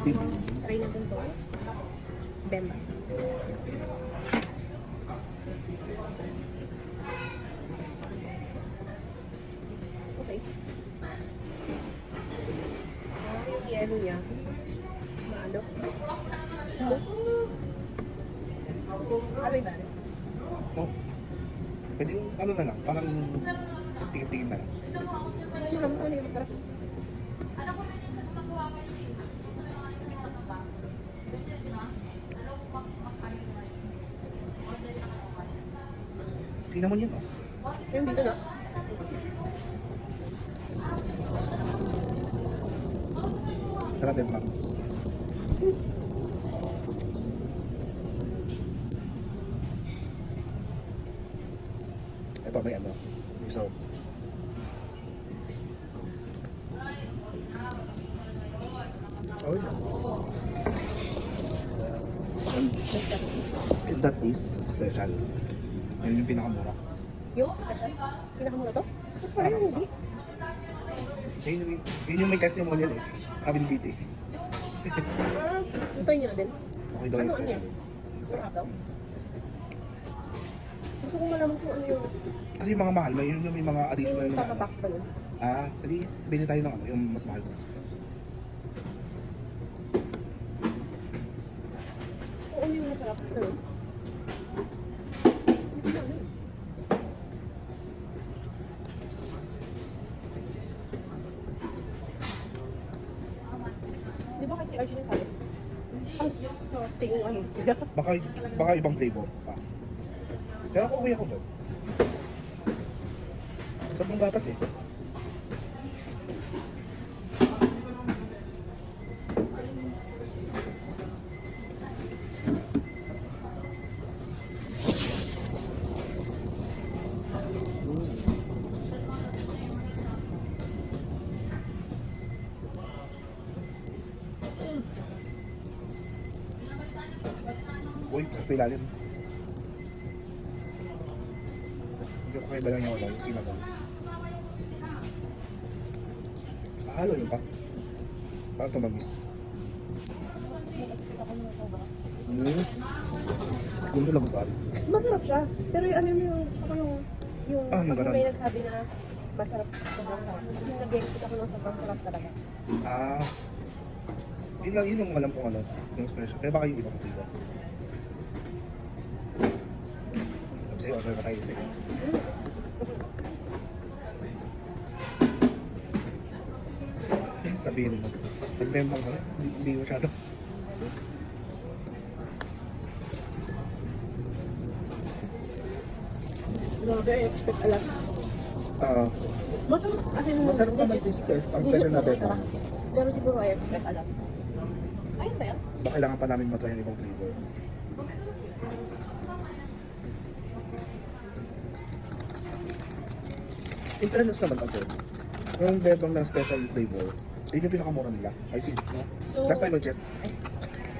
Try natin to. Bemba. Okay. Yung yellow niya. Maano? Smooth. Ano yung dali? Oh. Pwede yung ano na lang, parang tingin-tingin na lang. So, alam ko ano yung masarap. Cinnamon yun, oh. Yung dito na. Sarap din lang. Ito may ano, may soap. Oh, yeah. And that is special. Yun yung pinakamura. Yung special? Pinakamura to? Ba't parang yung hindi? Yun yung may testimonial eh. Sabi ni Titi. Hintayin niyo na din. Okay daw yung Ano special. yan? Sarap daw? Gusto ko malaman kung ano yung Kasi yung mga mahal, yun yung may mga additional na ano. tatatak ba nun? Pwede bili tayo ng ano, yung mas mahal. Kung ano yung masarap na nun? Hindi ko na ano. Di ba kahit si Arjun yung sabi? Sorting ano. Baka ibang flavor pa. Pero ako uwi ako doon. Sa pong gatas eh. Uy, sa pilalim. Hindi ko kaiba lang yung ano, yung cinnamon. Halo yun pa. Parang tumamis. Nag-expect ako na sobra. Gundo lang gusto. Masarap siya. Pero yung ano yung gusto ko yung yung pag ganun. may nagsabi na masarap, sobrang sarap. Kasi nag-expect ako ng sobrang sarap talaga. Yun yung alam kong ano, yung special. Pero baka yung ibang flavor. Sabi sa'yo, order pa tayo sa'yo. Sabihin mo, nag-membang ka, hindi masyado. Grabe, I expect a lot. Masarap, as in, Masarap naman si Steph, ang special na best. masarap. Pero siguro I expect a lot. Ayun ba yan? Baka kailangan pa namin matry ang ibang flavor. In fairness naman kasi, yung bebang na special flavor, yun yung pinakamura nila, I think. No? So- Last time I checked.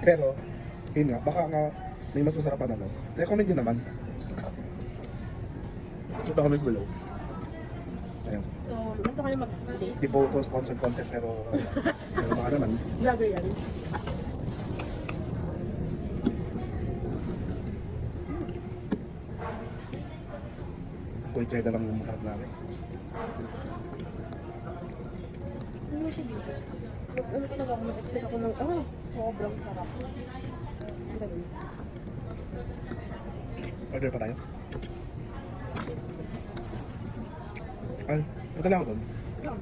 Pero, yun nga, baka nga may mas masarap pa na, no? Recommend nyo naman. Put the comments below. Ayun. So, ganito kayo mag-date. Di po ito sponsored content pero baka naman. Vlogger yan. Kuya Cheda lang yung masarap namin. Ano mo siya dito? Ano talaga ako, nag-expect ako ng, sobrang sarap. Ang ganun. Order pa tayo? Ay, punta lang ako doon. Yeah.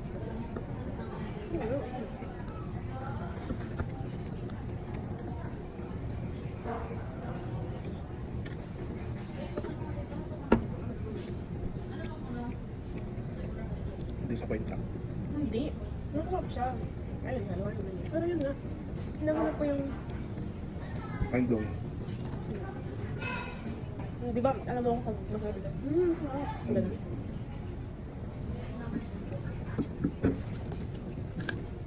Ano? Disappoint ka. Hindi. Masarap siya. Ayun, halawan naman yun. Pero yun nga, hinahanap ko yung, Mind blowing. di ba, alam mo ako pag masarap ito. Sarap. Ang ganun.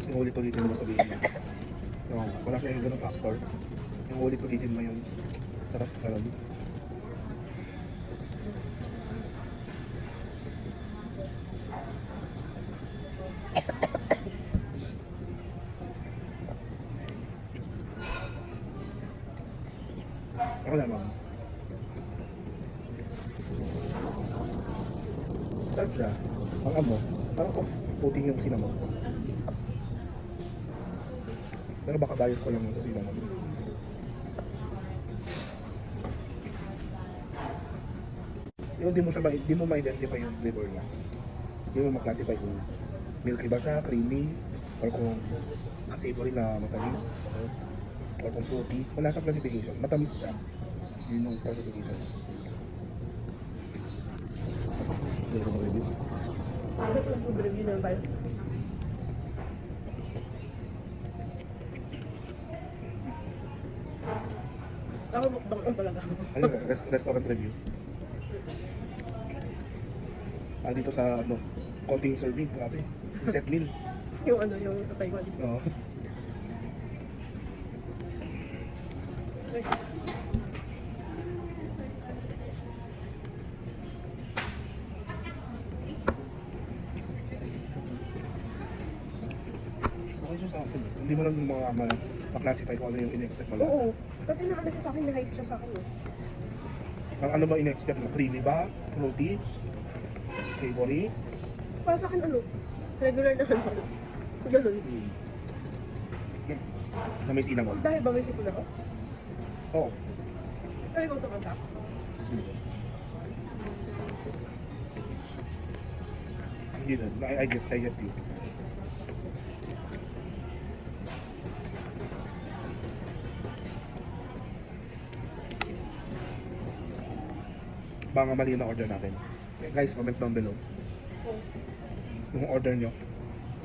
Yung ulit-ulitin mo sabihin mo. No, wala kayong ganun factor. Yung ulit-ulitin mo yung sarap karon. Wala naman. Sarap siya. Ang amo, parang off-putting yung cinnamon. Pero baka bias ko lang yun sa cinnamon. Yung di mo ma-identify yung flavor niya. Di mo ma-classify kung milky ba siya, creamy, or kung savory na matamis, or kung fruity. Wala siyang classification. Matamis siya. Yun yung classification. Hindi ko mag-review. Bakit lang food review na lang tayo? Ako mukbang lang talaga. Ano ba? Restaurant review. Dito sa ano, konting serving, grabe. Set meal. Yung ano, yung sa Taiwanese. Oo. Okay siya sa akin. Hindi mo lang yung mga ma-classify kung ano yung in-expect mo lasa. Oo. Kasi naano siya sa akin, na-hype siya sa akin. Eh. Ang ano ba in-expect mo? Creamy ba? Fruity? Savory? Para sa akin ano, regular naman ano. Ganun. Na may cinnamon. Dahil ba may sipon ako? Oo. Pero ikaw sa kanta. Hindi na. I get you. Baka mali na order natin. Guys, comment down below. Oo. Yung order nyo.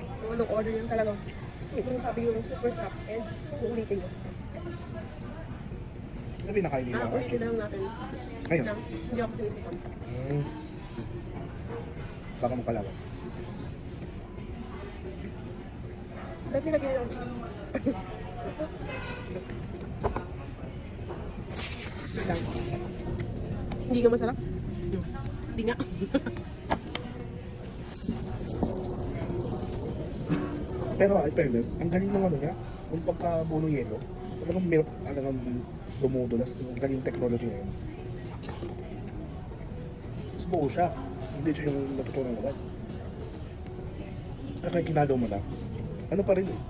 Kung anong order yun talagang kung sabi yung super sarap and uulitin nyo. Ano pinakain nila? Ulitin na lang natin. Ngayon? Lang, hindi ako sinisipon. Baka mo kalaman. Dahil nilagyan nila ng cheese. Lang. Hindi ka masarap? Hindi nga. Pero in fairness, ang galing ng ano niya, yung pagkabuno yelo, talagang milk, talagang dumudulas, yung galing technology na yun. Mas buo siya, hindi siya yung natutunan agad. Kasi kinalo mo na, ano pa rin eh,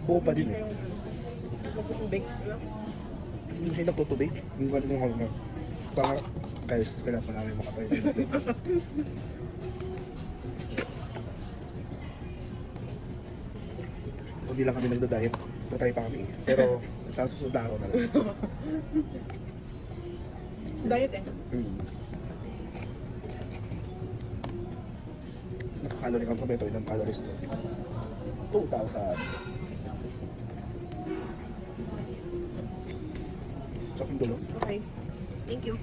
buo pa din eh. Magpupubig. Hindi siya nagtutubig, yung galing ng ano, baka, guys, kailangan pa namin makatry din natin. Hindi lang kami nagda-diet, tatry pa kami. Pero sa susunod na araw na lang. Diet eh. Nakakalorie kang tomato, ilang calories to? 2,000. Sa dulo. Okay. Thank you.